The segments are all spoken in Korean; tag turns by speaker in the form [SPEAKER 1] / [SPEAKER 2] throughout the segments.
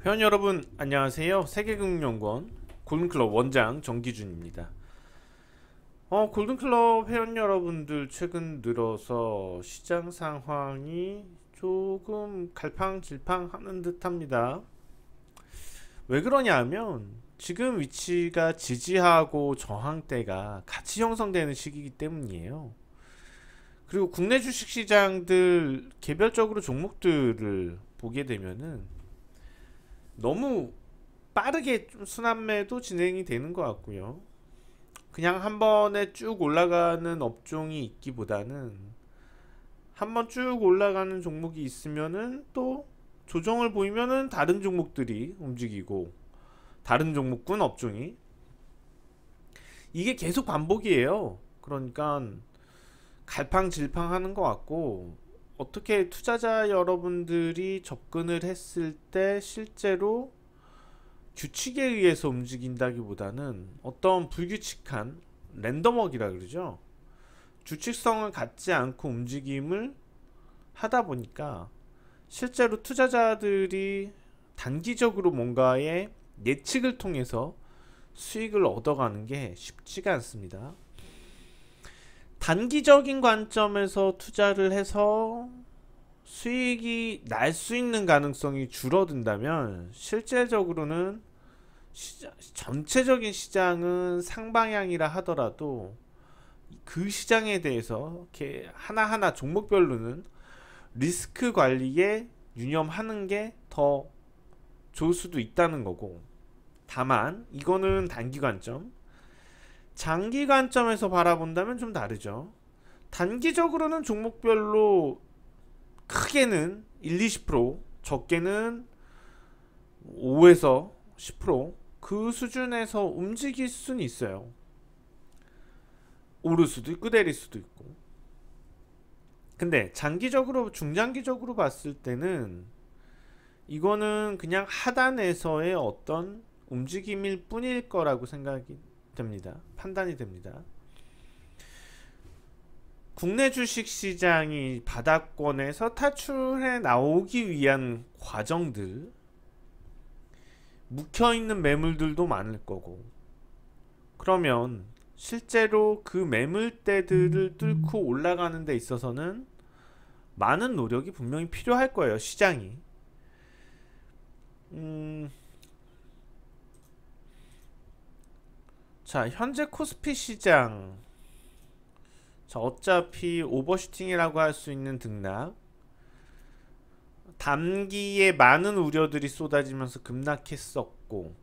[SPEAKER 1] 회원 여러분 안녕하세요. 세계금융연구원 골든클럽 원장 정기준입니다. 골든클럽 회원 여러분들 최근 들어서 시장 상황이 조금 갈팡질팡하는 듯합니다. 왜 그러냐 하면 지금 위치가 지지하고 저항대가 같이 형성되는 시기이기 때문이에요. 그리고 국내 주식시장들 개별적으로 종목들을 보게 되면은 너무 빠르게 좀 순환매도 진행이 되는 것 같고요. 그냥 한 번에 쭉 올라가는 업종이 있기보다는 한 번 쭉 올라가는 종목이 있으면은 또 조정을 보이면은 다른 종목들이 움직이고 다른 종목군 업종이 이게 계속 반복이에요. 그러니까 갈팡질팡 하는 것 같고, 어떻게 투자자 여러분들이 접근을 했을 때 실제로 규칙에 의해서 움직인다기보다는 어떤 불규칙한 랜덤워크라 그러죠. 규칙성을 갖지 않고 움직임을 하다 보니까 실제로 투자자들이 단기적으로 뭔가의 예측을 통해서 수익을 얻어가는 게 쉽지가 않습니다. 단기적인 관점에서 투자를 해서 수익이 날 수 있는 가능성이 줄어든다면 실제적으로는 전체적인 시장은 상방향이라 하더라도 그 시장에 대해서 이렇게 하나하나 종목별로는 리스크 관리에 유념하는 게 더 좋을 수도 있다는 거고, 다만 이거는 단기 관점, 장기 관점에서 바라본다면 좀 다르죠. 단기적으로는 종목별로 크게는 1-20%, 적게는 5에서 10%그 수준에서 움직일 수는 있어요. 오를 수도 있고 내릴 수도 있고. 근데 장기적으로, 중장기적으로 봤을 때는 이거는 그냥 하단에서의 어떤 움직임일 뿐일 거라고 생각이 됩니다. 판단이 됩니다. 국내 주식시장이 바닥권에서 탈출해 나오기 위한 과정들, 묵혀있는 매물들도 많을 거고, 그러면 실제로 그 매물대들을 뚫고 올라가는 데 있어서는 많은 노력이 분명히 필요할 거예요. 시장이 자, 현재 코스피 시장, 자, 어차피 오버슈팅이라고 할 수 있는 등락, 단기에 많은 우려들이 쏟아지면서 급락했었고,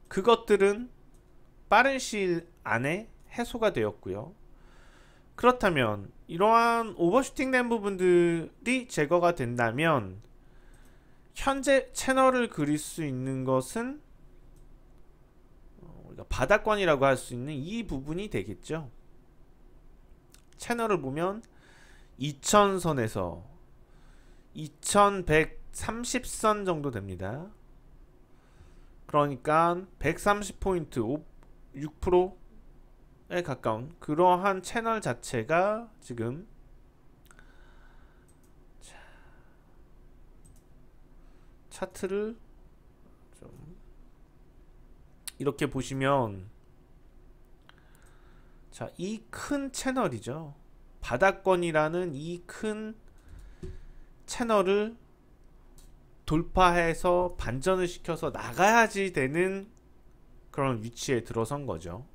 [SPEAKER 1] 그것들은 빠른 시일 안에 해소가 되었고요. 그렇다면 이러한 오버슈팅 된 부분들이 제거가 된다면 현재 채널을 그릴 수 있는 것은 바닥권이라고 할 수 있는 이 부분이 되겠죠. 채널을 보면 2000선에서 2130선 정도 됩니다. 그러니까 130포인트, 6%에 가까운 그러한 채널 자체가 지금 차트를 좀 이렇게 보시면, 자, 이 큰 채널이죠. 바닥권이라는 이 큰 채널을 돌파해서 반전을 시켜서 나가야지 되는 그런 위치에 들어선 거죠.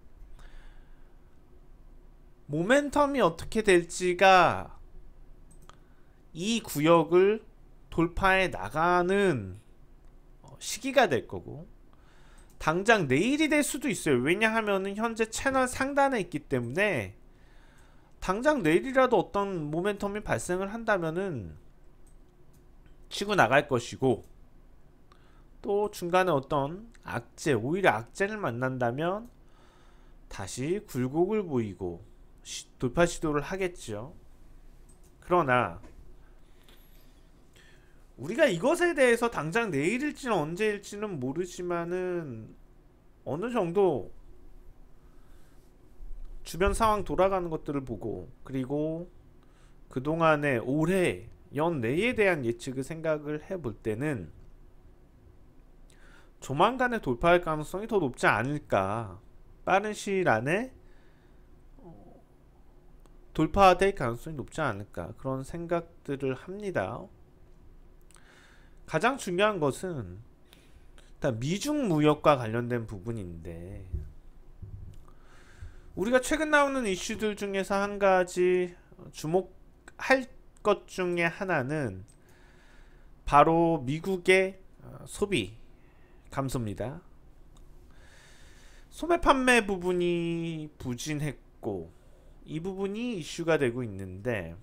[SPEAKER 1] 모멘텀이 어떻게 될지가 이 구역을 돌파해 나가는 시기가 될 거고, 당장 내일이 될 수도 있어요. 왜냐하면 현재 채널 상단에 있기 때문에 당장 내일이라도 어떤 모멘텀이 발생을 한다면은 치고 나갈 것이고, 또 중간에 어떤 악재, 오히려 악재를 만난다면 다시 굴곡을 보이고 돌파 시도를 하겠죠. 그러나 우리가 이것에 대해서 당장 내일일지는 언제일지는 모르지만은 어느 정도 주변 상황 돌아가는 것들을 보고, 그리고 그동안의 올해 연내에 대한 예측을 생각을 해볼 때는 조만간에 돌파할 가능성이 더 높지 않을까. 빠른 시일 안에 돌파될 가능성이 높지 않을까, 그런 생각들을 합니다. 가장 중요한 것은 일단 미중 무역과 관련된 부분인데, 우리가 최근 나오는 이슈들 중에서 한 가지 주목할 것 중에 하나는 바로 미국의 소비 감소입니다. 소매 판매 부분이 부진했고, 이 부분이 이슈가 되고 있는데,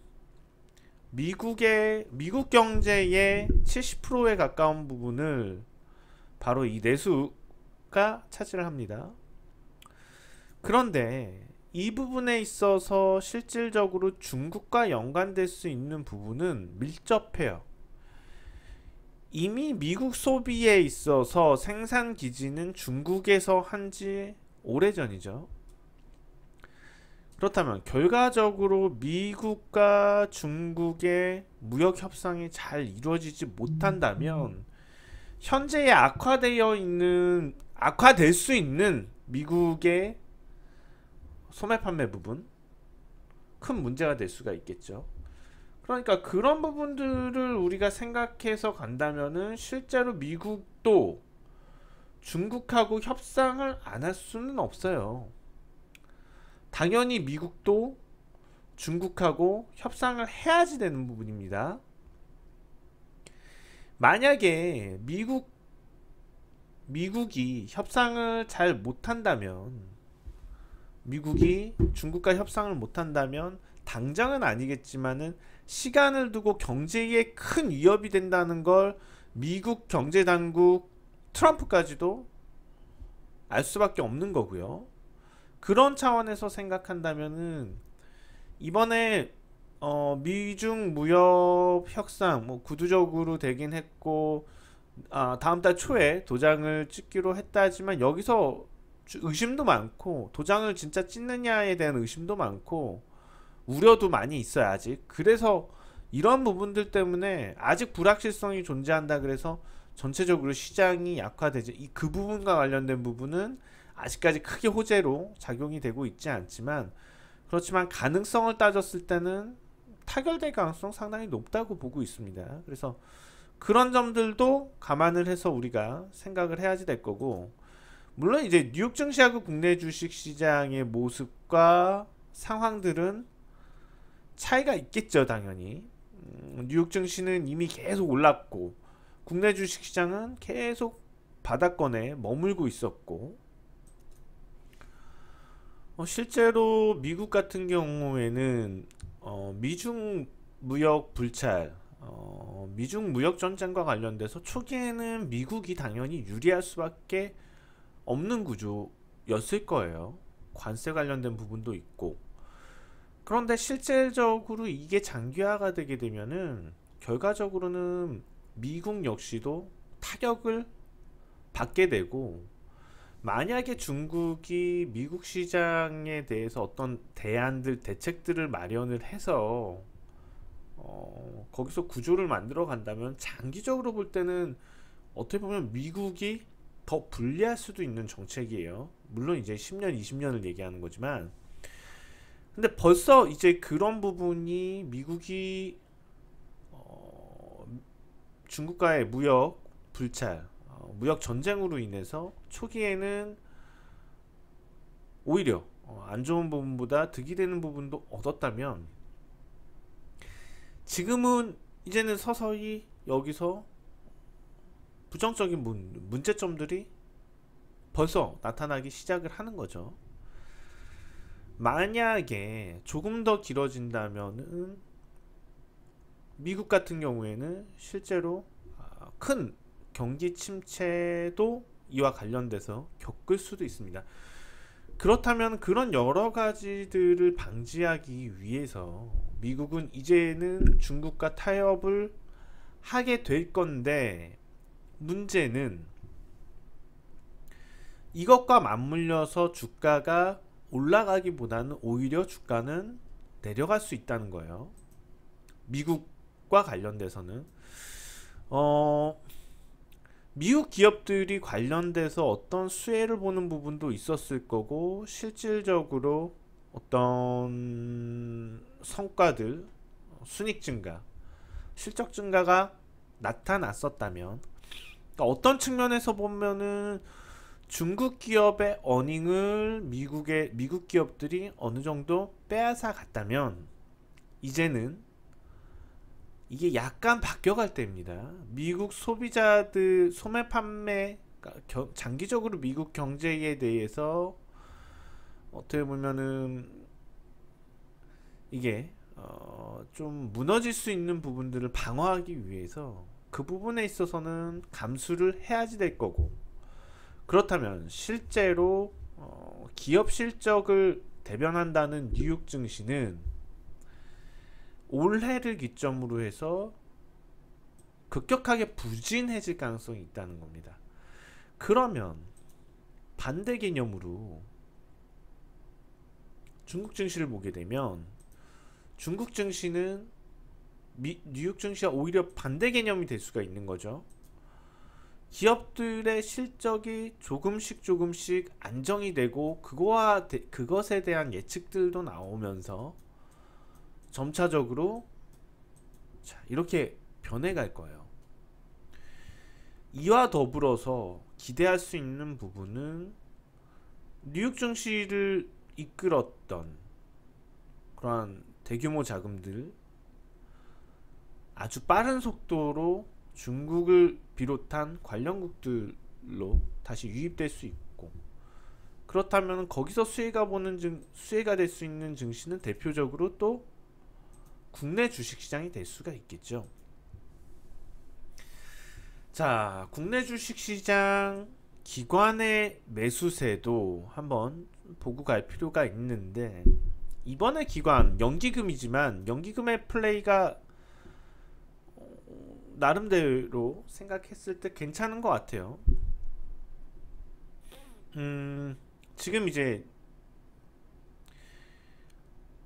[SPEAKER 1] 미국 경제의 70%에 가까운 부분을 바로 이 내수가 차지를 합니다. 그런데 이 부분에 있어서 실질적으로 중국과 연관될 수 있는 부분은 밀접해요. 이미 미국 소비에 있어서 생산 기지는 중국에서 한지 오래전이죠. 그렇다면 결과적으로 미국과 중국의 무역 협상이 잘 이루어지지 못한다면 현재의 악화될 수 있는 미국의 소매 판매 부분, 큰 문제가 될 수가 있겠죠. 그러니까 그런 부분들을 우리가 생각해서 간다면은 실제로 미국도 중국하고 협상을 안 할 수는 없어요. 당연히 미국도 중국하고 협상을 해야지 되는 부분입니다. 만약에 미국이 협상을 잘 못한다면, 미국이 중국과 협상을 못한다면 당장은 아니겠지만은 시간을 두고 경제에 큰 위협이 된다는 걸 미국 경제당국 트럼프까지도 알 수밖에 없는 거고요. 그런 차원에서 생각한다면은 이번에 미중 무역 협상 구두적으로 되긴 했고, 다음 달 초에 도장을 찍기로 했다 하지만 여기서 의심도 많고, 도장을 진짜 찍느냐에 대한 의심도 많고 우려도 많이 있어요, 아직. 그래서 이런 부분들 때문에 아직 불확실성이 존재한다. 그래서 전체적으로 시장이 약화되지, 그 부분과 관련된 부분은 아직까지 크게 호재로 작용이 되고 있지 않지만, 그렇지만 가능성을 따졌을 때는 타결될 가능성 상당히 높다고 보고 있습니다. 그래서 그런 점들도 감안을 해서 우리가 생각을 해야지 될 거고, 물론 이제 뉴욕 증시하고 국내 주식 시장의 모습과 상황들은 차이가 있겠죠, 당연히. 뉴욕 증시는 이미 계속 올랐고, 국내 주식 시장은 계속 바닥권에 머물고 있었고, 실제로 미국 같은 경우에는 미중 무역 불찰, 미중 무역 전쟁과 관련돼서 초기에는 미국이 당연히 유리할 수밖에 없는 구조였을 거예요. 관세 관련된 부분도 있고. 그런데 실질적으로 이게 장기화가 되게 되면은 결과적으로는 미국 역시도 타격을 받게 되고, 만약에 중국이 미국 시장에 대해서 어떤 대안들, 대책들을 마련을 해서 거기서 구조를 만들어 간다면 장기적으로 볼 때는 어떻게 보면 미국이 더 불리할 수도 있는 정책이에요. 물론 이제 10년, 20년을 얘기하는 거지만, 근데 벌써 이제 그런 부분이 미국이 중국과의 무역 불찰, 무역 전쟁으로 인해서 초기에는 오히려 안 좋은 부분보다 득이 되는 부분도 얻었다면, 지금은 이제는 서서히 여기서 부정적인 문제점들이 벌써 나타나기 시작을 하는 거죠. 만약에 조금 더 길어진다면은 미국 같은 경우에는 실제로 큰 경기 침체도 이와 관련돼서 겪을 수도 있습니다. 그렇다면 그런 여러 가지들을 방지하기 위해서 미국은 이제는 중국과 타협을 하게 될 건데, 문제는 이것과 맞물려서 주가가 올라가기보다는 오히려 주가는 내려갈 수 있다는 거예요. 미국과 관련돼서는 미국 기업들이 관련돼서 어떤 수혜를 보는 부분도 있었을 거고, 실질적으로 어떤 성과들, 순익 증가, 실적 증가가 나타났었다면, 그러니까 어떤 측면에서 보면은 중국 기업의 어닝을 미국 기업들이 어느 정도 빼앗아 갔다면, 이제는 이게 약간 바뀌어갈 때입니다. 미국 소비자들 소매 판매, 그러니까 장기적으로 미국 경제에 대해서 어떻게 보면은 이게 좀 무너질 수 있는 부분들을 방어하기 위해서 그 부분에 있어서는 감수를 해야지 될 거고, 그렇다면 실제로 기업 실적을 대변한다는 뉴욕 증시는 올해를 기점으로 해서 급격하게 부진해질 가능성이 있다는 겁니다. 그러면 반대 개념으로 중국 증시를 보게 되면, 중국 증시는 뉴욕 증시와 오히려 반대 개념이 될 수가 있는 거죠. 기업들의 실적이 조금씩 안정이 되고, 그것에 대한 예측들도 나오면서 점차적으로 이렇게 변해갈 거예요. 이와 더불어서 기대할 수 있는 부분은 뉴욕 증시를 이끌었던 그러한 대규모 자금들 아주 빠른 속도로 중국을 비롯한 관련국들로 다시 유입될 수 있고, 그렇다면 거기서 수혜가 될 수 있는 증시는 대표적으로 또 국내 주식시장이 될 수가 있겠죠. 자, 국내 주식시장 기관의 매수세도 한번 보고 갈 필요가 있는데, 이번에 기관 연기금이지만 연기금의 플레이가 나름대로 생각했을 때 괜찮은 것 같아요. 지금 이제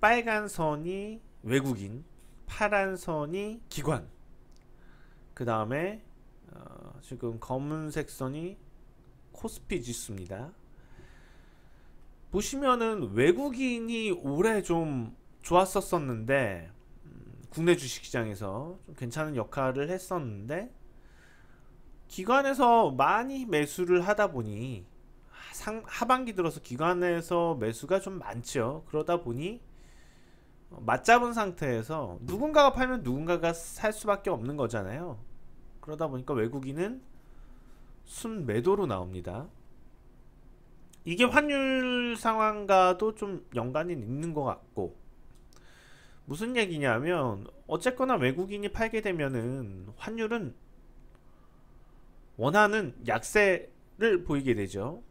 [SPEAKER 1] 빨간 선이 외국인, 파란 선이 기관, 그 다음에 지금 검은색 선이 코스피 지수입니다. 보시면은 외국인이 올해 좀 좋았었는데, 국내 주식시장에서 좀 괜찮은 역할을 했었는데, 기관에서 많이 매수를 하다 보니 하반기 들어서 기관에서 매수가 좀 많죠. 그러다 보니 맞잡은 상태에서 누군가가 팔면 누군가가 살 수밖에 없는 거잖아요. 그러다 보니까 외국인은 순매도로 나옵니다. 이게 환율 상황과도 좀 연관이 있는 것 같고, 무슨 얘기냐면 어쨌거나 외국인이 팔게 되면은 환율은 원하는 약세를 보이게 되죠.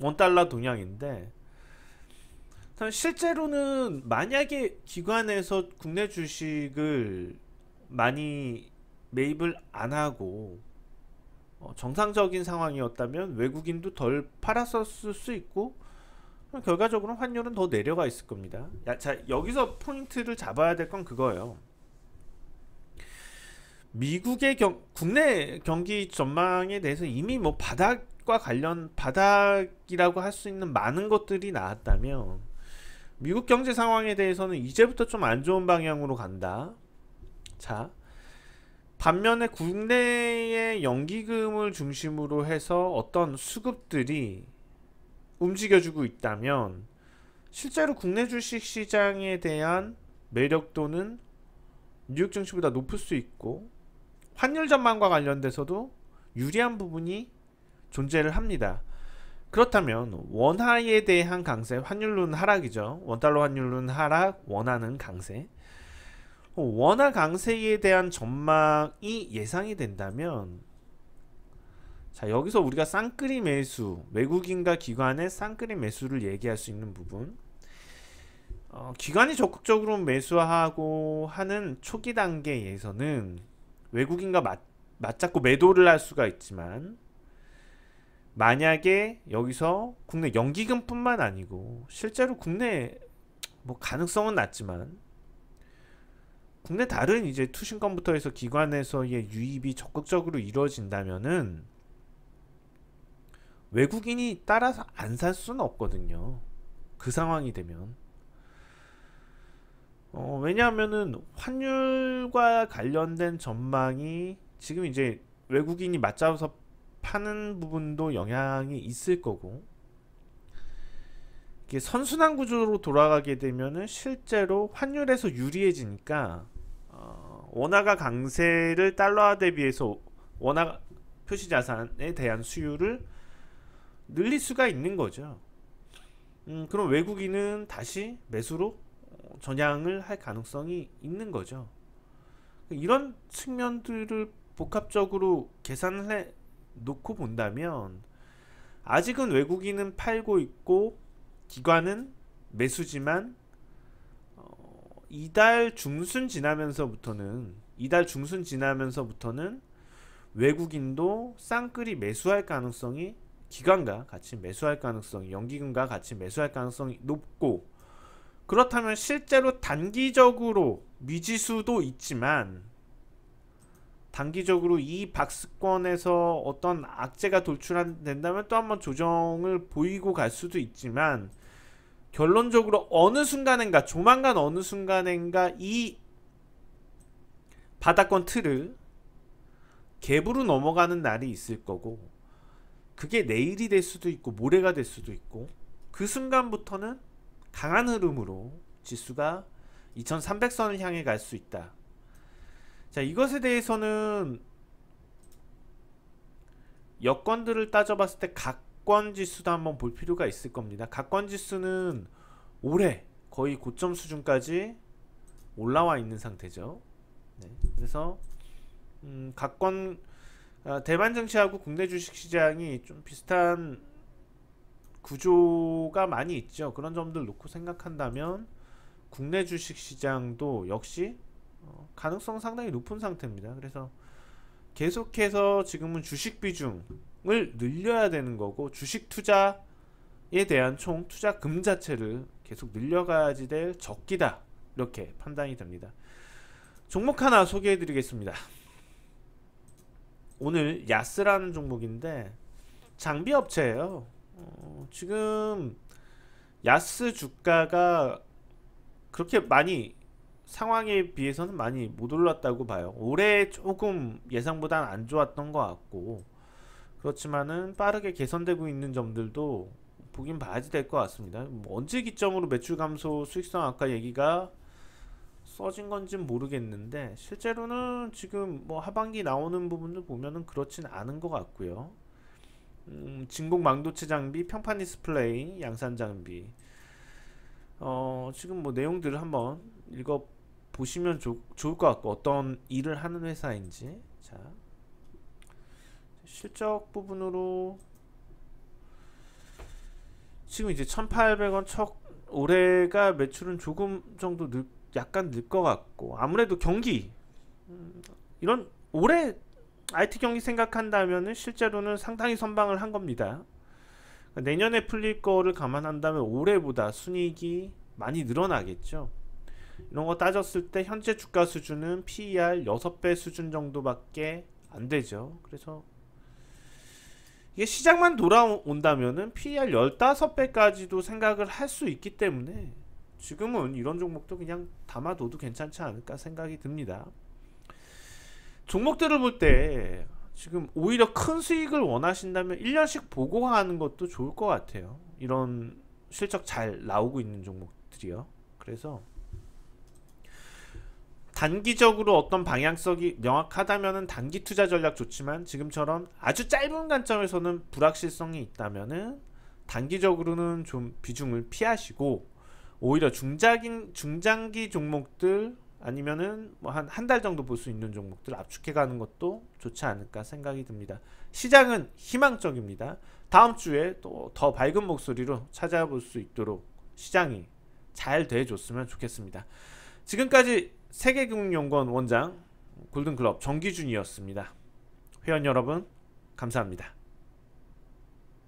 [SPEAKER 1] 원달러 동향인데, 실제로는 만약에 기관에서 국내 주식을 많이 매입을 안 하고 정상적인 상황이었다면 외국인도 덜 팔았었을 수 있고, 결과적으로 환율은 더 내려가 있을 겁니다. 자, 여기서 포인트를 잡아야 될 건 그거예요. 미국의 국내 경기 전망에 대해서 이미 뭐 바닥이라고 할 수 있는 많은 것들이 나왔다면, 미국 경제 상황에 대해서는 이제부터 좀 안 좋은 방향으로 간다. 자, 반면에 국내의 연기금을 중심으로 해서 어떤 수급들이 움직여주고 있다면, 실제로 국내 주식시장에 대한 매력도는 뉴욕 증시보다 높을 수 있고, 환율 전망과 관련돼서도 유리한 부분이 존재를 합니다. 그렇다면 원화에 대한 강세, 환율은 하락이죠. 원달러 환율은 하락, 원화는 강세. 원화 강세에 대한 전망이 예상이 된다면, 자, 여기서 우리가 쌍끌이 매수, 외국인과 기관의 쌍끌이 매수를 얘기할 수 있는 부분, 기관이 적극적으로 매수하고 하는 초기 단계에서는 외국인과 맞잡고 매도를 할 수가 있지만, 만약에 여기서 국내 연기금뿐만 아니고 실제로 국내 뭐 가능성은 낮지만 국내 다른 이제 투신권부터 해서 기관에서의 유입이 적극적으로 이루어진다면은 외국인이 따라서 안 살 수는 없거든요. 그 상황이 되면. 왜냐하면은 환율과 관련된 전망이 지금 이제 외국인이 맞잡아서 파는 부분도 영향이 있을 거고, 이게 선순환 구조로 돌아가게 되면은 실제로 환율에서 유리해지니까 원화가 강세를 달러화 대비해서 원화 표시 자산에 대한 수요를 늘릴 수가 있는 거죠. 그럼 외국인은 다시 매수로 전향을 할 가능성이 있는 거죠. 이런 측면들을 복합적으로 계산을 해 놓고 본다면 아직은 외국인은 팔고 있고 기관은 매수지만 이달 중순 지나면서부터는 외국인도 쌍끌이 매수할 가능성이, 기관과 같이 매수할 가능성이, 연기금과 같이 매수할 가능성이 높고, 그렇다면 실제로 단기적으로 미지수도 있지만 단기적으로 이 박스권에서 어떤 악재가 돌출된다면 또 한번 조정을 보이고 갈 수도 있지만, 결론적으로 어느 순간인가, 조만간 어느 순간인가 이 바닥권 틀을 갭으로 넘어가는 날이 있을 거고, 그게 내일이 될 수도 있고 모레가 될 수도 있고, 그 순간부터는 강한 흐름으로 지수가 2300선을 향해 갈 수 있다. 자, 이것에 대해서는 여건들을 따져봤을 때 각권 지수도 한번 볼 필요가 있을 겁니다. 각권 지수는 올해 거의 고점 수준까지 올라와 있는 상태죠. 네, 그래서 각권, 대만 증시하고 국내 주식시장이 좀 비슷한 구조가 많이 있죠. 그런 점들 놓고 생각한다면 국내 주식시장도 역시 가능성 상당히 높은 상태입니다. 그래서 계속해서 지금은 주식 비중을 늘려야 되는 거고, 주식 투자에 대한 총 투자금 자체를 계속 늘려가야지 될 적기다, 이렇게 판단이 됩니다. 종목 하나 소개해 드리겠습니다. 오늘 야스라는 종목인데 장비업체예요. 지금 야스 주가가 그렇게 많이, 상황에 비해서는 많이 못 올랐다고 봐요. 올해 조금 예상보다는 안 좋았던 것 같고, 그렇지만은 빠르게 개선되고 있는 점들도 보긴 봐야지 될 것 같습니다. 언제 기점으로 매출 감소, 수익성 악화 얘기가 써진 건지는 모르겠는데, 실제로는 지금 뭐 하반기 나오는 부분들 보면은 그렇진 않은 것 같고요. 진공 망도체 장비, 평판 디스플레이, 양산 장비, 지금 뭐 내용들을 한번 읽어 보시면 좋을 것 같고, 어떤 일을 하는 회사인지. 자, 실적 부분으로 지금 이제 1800원 올해가 매출은 조금 정도 약간 늘 것 같고, 아무래도 경기, 이런 올해 IT 경기 생각한다면은 실제로는 상당히 선방을 한 겁니다. 내년에 풀릴 거를 감안한다면 올해보다 순이익이 많이 늘어나겠죠. 이런 거 따졌을 때 현재 주가 수준은 PER 6배 수준 정도밖에 안 되죠. 그래서 이게 시장만 돌아온다면은 PER 15배까지도 생각을 할 수 있기 때문에 지금은 이런 종목도 그냥 담아둬도 괜찮지 않을까 생각이 듭니다. 종목들을 볼 때 지금 오히려 큰 수익을 원하신다면 1년씩 보고 하는 것도 좋을 것 같아요. 이런 실적 잘 나오고 있는 종목들이요. 그래서 단기적으로 어떤 방향성이 명확하다면은 단기 투자 전략 좋지만, 지금처럼 아주 짧은 관점에서는 불확실성이 있다면은 단기적으로는 좀 비중을 피하시고, 오히려 중장기 종목들, 아니면은 뭐 한 달 정도 볼 수 있는 종목들 압축해 가는 것도 좋지 않을까 생각이 듭니다. 시장은 희망적입니다. 다음 주에 또 더 밝은 목소리로 찾아볼 수 있도록 시장이 잘 돼줬으면 좋겠습니다. 지금까지 세계금융연구원 원장 골든클럽 정기준이었습니다. 회원 여러분 감사합니다.